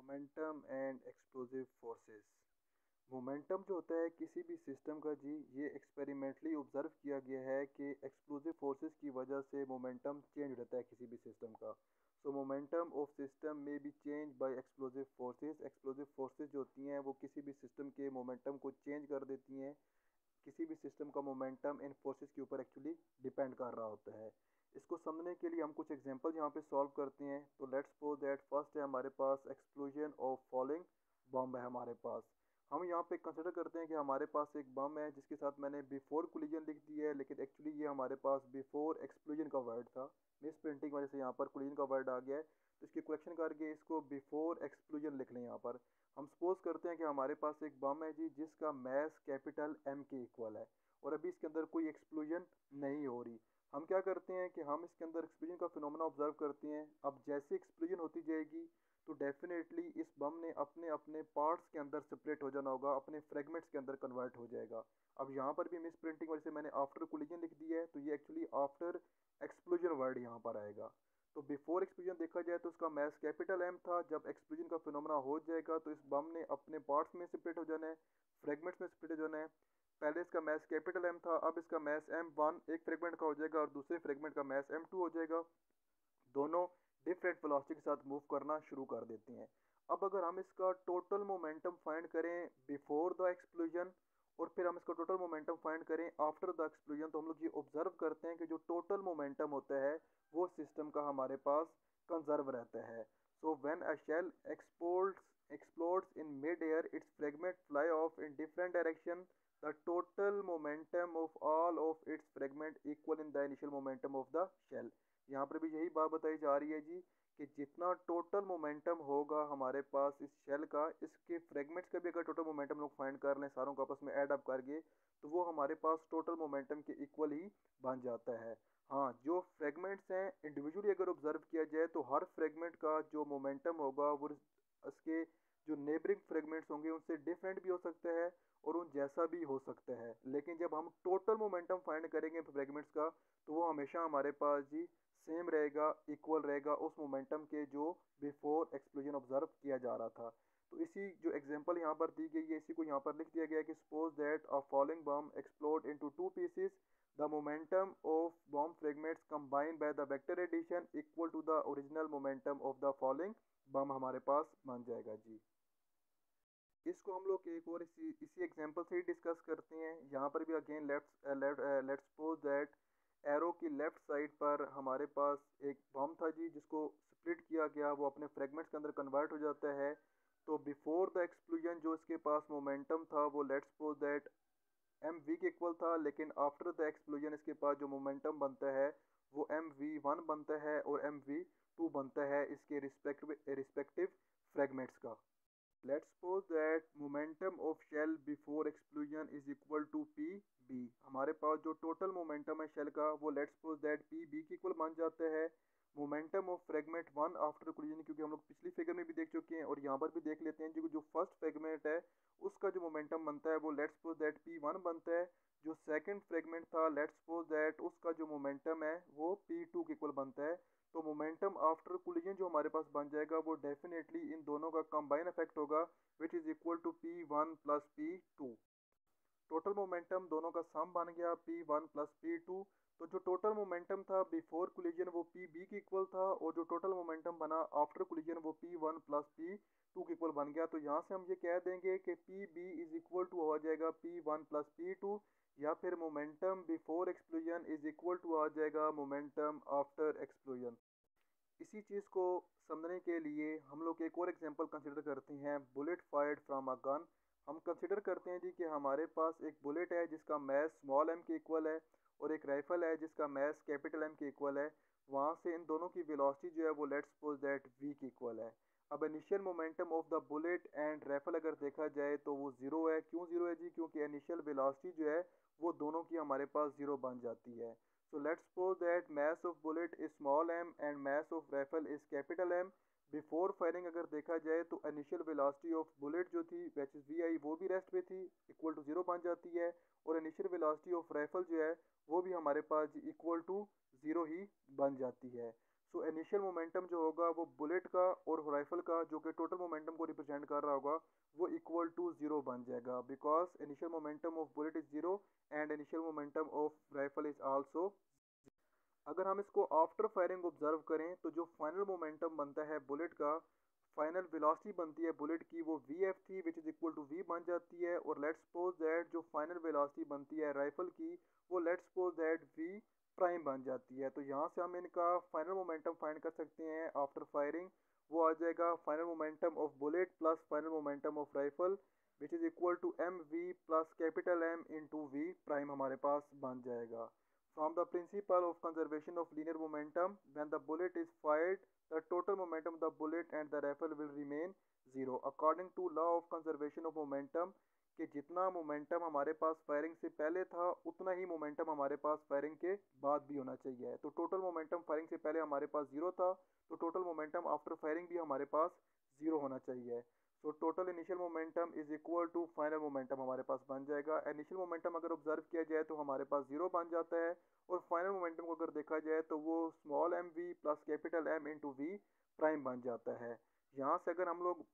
Momentum and explosive forces. Momentum जो होता है किसी भी सिस्टम का जी, ये एक्सपेरिमेंटली ऑब्जर्व किया गया है कि एक्सप्लोजिव फोर्सेस की वजह से मोमेंटम चेंज हो जाता है किसी भी सिस्टम का। सो मोमेंटम ऑफ सिस्टम में B change bye explosive forces. Explosive forces जो होती हैं वो किसी भी सिस्टम के मोमेंटम को चेंज कर देती हैं। किसी भी सिस्टम का मोमेंटम इन फोर्सेस के ऊपर एक्चुअली डिपेंड कर रहा होता है। इसको समझने के लिए हम कुछ एग्जांपल यहाँ पे सॉल्व करते हैं। तो लेट्स सपोज दैट फर्स्ट है हमारे पास एक्सप्लोजन ऑफ फॉलिंग बम है हमारे पास। हम यहाँ पे कंसिडर करते हैं कि हमारे पास एक बम है जिसके साथ मैंने बिफोर कोलिजन लिख दिया है, लेकिन एक्चुअली ये हमारे पास बिफोर एक्सप्लोजन का वर्ड था। मिस प्रिंटिंग वजह से यहाँ पर कोलिजन का वर्ड आ गया है, तो इसकी करेक्शन करके इसको बिफोर एक्सप्लोजन लिख लें यहाँ पर। हम सपोज करते हैं कि हमारे पास एक बम है जी जिसका मैस कैपिटल एम के इक्वल है और अभी इसके अंदर कोई एक्सप्लोजन नहीं हो रही। हम क्या करते हैं कि हम इसके अंदर एक्सप्लोजन का फिनोमेना ऑब्जर्व करते हैं। अब जैसे एक्सप्लोजन होती जाएगी तो डेफिनेटली इस बम ने अपने अपने पार्ट्स के अंदर सेपरेट हो जाना होगा, अपने फ्रेगमेंट्स के अंदर कन्वर्ट हो जाएगा। अब यहाँ पर भी मिस प्रिंटिंग वजह से मैंने आफ्टर कोलिजन लिख दिया है, तो ये एक्चुअली आफ्टर एक्सप्लोजन वर्ड यहाँ पर आएगा। तो बिफोर एक्सप्लोजन देखा जाए तो उसका मैस कैपिटल एम था। जब एक्सप्लोजन का फिनोमेना हो जाएगा तो इस बम ने अपने पार्ट्स में सेपरेट हो जाना है, फ्रेगमेंट्स में सेपरेट हो जाना है। पहले इसका मैस कैपिटल एम था, अब इसका मैस एम वन एक फ्रेगमेंट का हो जाएगा और दूसरे फ्रेगमेंट का मैस एम टू हो जाएगा। दोनों डिफरेंट वेलोसिटी के साथ मूव करना शुरू कर देते हैं। अब अगर हम इसका टोटल मोमेंटम फाइंड करें बिफोर द एक्सप्लोजन और फिर हम इसका टोटल मोमेंटम फाइंड करें आफ्टर द एक्सप्लोजन, तो हम लोग ये ऑब्जर्व करते हैं कि जो टोटल मोमेंटम होता है वो सिस्टम का हमारे पास कंजर्व रहता है। So when a shell explodes in mid-air, its fragments fly off in different direction. The total momentum of all of its fragments equal in the initial momentum of the shell. यहाँ पर भी यही बात बताई जा रही है जी कि जितना टोटल मोमेंटम होगा हमारे पास इस शेल का, इसके फ्रेगमेंट्स का भी अगर टोटल मोमेंटम लोग फाइंड कर लें सारों को आपस में ऐड अप करके, तो वो हमारे पास टोटल मोमेंटम के इक्वल ही बन जाता है। हाँ, जो फ्रेगमेंट्स हैं इंडिविजुअली अगर ऑब्जर्व किया जाए तो हर फ्रेगमेंट का जो मोमेंटम होगा वो उसके जो नेबरिंग फ्रेगमेंट्स होंगे उनसे डिफरेंट भी हो सकता है और उन जैसा भी हो सकता है। लेकिन जब हम टोटल मोमेंटम फाइंड करेंगे फ्रेगमेंट्स का तो वो हमेशा हमारे पास जी सेम रहेगा, इक्वल रहेगा उस मोमेंटम के जो बिफोर एक्सप्लोजन ऑब्जर्व किया जा रहा था। तो इसी जो एग्जांपल यहाँ पर दी गई है इसी को यहाँ पर लिख दिया गया है कि suppose that a falling bomb explode into two pieces, the momentum of bomb fragments combined by the vector addition equal to the original momentum of the falling bomb हमारे पास बन जाएगा जी। इसको हम लोग एक और इसी इसी एग्जांपल से ही डिस्कस करते हैं। यहाँ पर भी again let's suppose that arrow की लेफ्ट साइड पर हमारे पास एक बम था जी जिसको स्प्लिट किया गया, वो अपने फ्रेगमेंट्स के अंदर कन्वर्ट हो जाता है। तो बिफोर द एक्सप्लोजन जो इसके पास मोमेंटम था वो let's suppose that M V के इक्वल था, लेकिन आफ्टर द एक्सप्लोजन इसके पास जो मोमेंटम बनता है वो एम वी वन बनता है और एम वी टू बनता है इसके रिस्पेक्टिव फ्रेगमेंट्स का। Let's suppose that momentum of shell before explosion is equal to PB। हमारे पास जो टोटल मोमेंटम है शेल का वो लेट्स सपोज दैट PB के इक्वल मान जाता है momentum of fragment one after collision, क्योंकि हम लोग पिछली फिगर में भी देख चुके हैं और यहाँ पर भी देख लेते हैं जो फर्स्ट फ्रेगमेंट है उसका जो मोमेंटम बनता है वो लेट्स सपोज दैट P1 बनता है। जो सेकंड फ्रेगमेंट था लेट्स सपोज दैट उसका जो मोमेंटम है वो P2 के इक्वल बनता है। तो मोमेंटम आफ्टर कोलिजन जो हमारे पास बन जाएगा वो डेफिनेटली इन दोनों का कंबाइन इफेक्ट होगा which is equal to P1 plus P2। Total momentum दोनों का सम बन गया P1 प्लस P2। तो जो टोटल मोमेंटम था बिफोर कोलिजन वो PB के इक्वल था और जो टोटल मोमेंटम बना आफ्टर कोलिजन वो P1 प्लस P2 के इक्वल बन गया। तो यहाँ से हम ये कह देंगे कि PB इज इक्वल टू हो जाएगा P1 प्लस P2, या फिर momentum before explosion is equal to आ जाएगा मोमेंटम आफ्टर एक्सप्लोजन। इसी चीज़ को समझने के लिए हम लोग एक और एग्जांपल कंसिडर करते हैं, bullet fired from a gun. हम कंसिडर करते हैं जी कि हमारे पास एक बुलेट है जिसका मैस स्मॉल एम के इक्वल है और एक राइफल है जिसका मैस कैपिटल एम के इक्वल है। वहाँ से इन दोनों की वेलोसिटी जो है वो लेट्स सपोज दैट वी के इक्वल है। अब initial momentum of the bullet and rifle अगर देखा जाए तो वो ज़ीरो है। क्यों ज़ीरो है जी? क्योंकि इनिशियल वेलोसिटी जो है वो दोनों की हमारे पास ज़ीरो बन जाती है। So let's suppose that mass of bullet is small m and mass of rifle is capital M। Before firing अगर देखा जाए तो इनिशियल वेलोसिटी ऑफ बुलेट जो थी विच इज वी आई वो भी रेस्ट पे थी, इक्वल टू जीरो बन जाती है। और इनिशियल वेलोसिटी ऑफ राइफल जो है वो भी हमारे पास इक्वल टू जीरो ही बन जाती है। सो इनिशियल मोमेंटम जो होगा वो बुलेट का और राइफल का जो कि टोटल मोमेंटम को रिप्रेजेंट कर रहा होगा वो इक्वल टू जीरो बन जाएगा, because initial momentum of bullet is zero and initial momentum of rifle is also. अगर हम इसको आफ्टर फायरिंग ऑब्जर्व करें तो जो फाइनल मोमेंटम बनता है बुलेट का, फाइनल वेलोसिटी बनती है बुलेट की वो वी एफ थी which is equal to V बन जाती है। और लेट्स सपोज दैट जो फाइनल वेलोसिटी बनती है राइफल की वो let's suppose that V prime बन जाती है। तो यहाँ से हम इनका फाइनल मोमेंटम फाइंड कर सकते हैं आफ्टर फायरिंग। वो आ जाएगा final momentum of bullet plus final momentum of rifle which is equal to M V plus capital M into V prime हमारे पास बन जाएगा। From the principle of conservation of linear momentum, when the bullet is fired, the total momentum of the bullet and the rifle will remain zero. According to law of conservation of momentum, कि जितना momentum हमारे पास firing से पहले था उतना ही momentum हमारे पास firing के बाद भी होना चाहिए। तो टोटल मोमेंटम फायरिंग से पहले हमारे पास जीरो था, तो टोटल मोमेंटम आफ्टर फायरिंग भी हमारे पास जीरो होना चाहिए। So total initial momentum is equal to final momentum हमारे पास बन जाएगा। इनिशियल मोमेंटम अगर ऑब्जर्व किया जाए तो हमारे पास जीरो बन जाता है, और फाइनल मोमेंटम को अगर देखा जाए तो वो small M V plus capital M into V prime बन जाता है। यहाँ से अगर हम लोग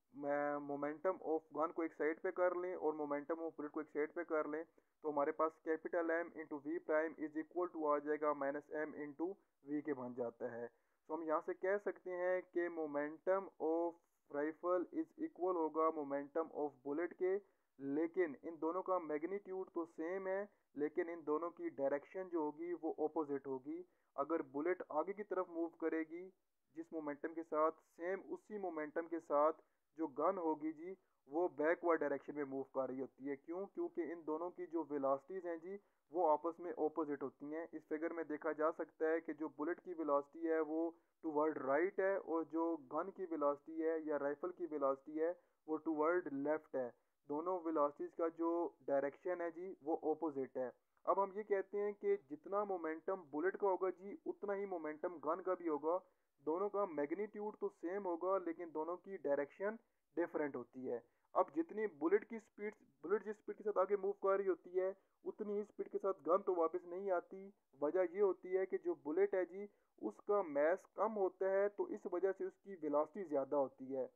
मोमेंटम ऑफ गन को एक साइड पे कर लें और मोमेंटम ऑफ बुलेट को एक साइड पे कर लें तो हमारे पास capital M into V prime is equal to आ जाएगा माइनस एम इंटू वी के बन जाता है। तो हम यहाँ से कह सकते हैं कि momentum of rifle is equal होगा मोमेंटम ऑफ बुलेट के, लेकिन इन दोनों का मैग्नीट्यूड तो सेम है लेकिन इन दोनों की डायरेक्शन जो होगी वो ऑपोजिट होगी। अगर बुलेट आगे की तरफ मूव करेगी जिस मोमेंटम के साथ, सेम उसी मोमेंटम के साथ जो गन होगी जी वो बैकवर्ड डायरेक्शन में मूव कर रही होती है। क्यों? क्योंकि इन दोनों की जो वेलोसिटीज हैं जी वो आपस में ऑपोजिट होती हैं। इस फिगर में देखा जा सकता है कि जो बुलेट की वेलोसिटी है वो टूवर्ड राइट है और जो गन की वेलोसिटी है या राइफल की वेलोसिटी है वो टूवर्ड लेफ्ट है। दोनों वेलोसिटीज का जो डायरेक्शन है जी वो ऑपोजिट है। अब हम ये कहते हैं कि जितना मोमेंटम बुलेट का होगा जी उतना ही मोमेंटम गन का भी होगा। दोनों का मैग्नीट्यूड तो सेम होगा लेकिन दोनों की डायरेक्शन डिफरेंट होती है। अब जितनी बुलेट जिस स्पीड के साथ आगे मूव कर रही होती है उतनी ही स्पीड के साथ गन तो वापस नहीं आती। वजह ये होती है कि जो बुलेट है जी उसका मैस कम होता है तो इस वजह से उसकी वेलोसिटी ज़्यादा होती है।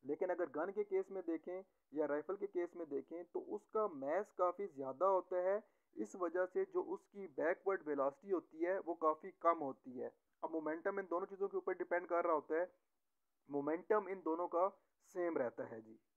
लेकिन अगर गन के केस में देखें या राइफल के केस में देखें तो उसका मैस काफ़ी ज़्यादा होता है। इस वजह से जो उसकी बैकवर्ड वेलोसिटी होती है वो काफ़ी कम होती है। अब मोमेंटम इन दोनों चीज़ों के ऊपर डिपेंड कर रहा होता है, मोमेंटम इन दोनों का सेम रहता है जी।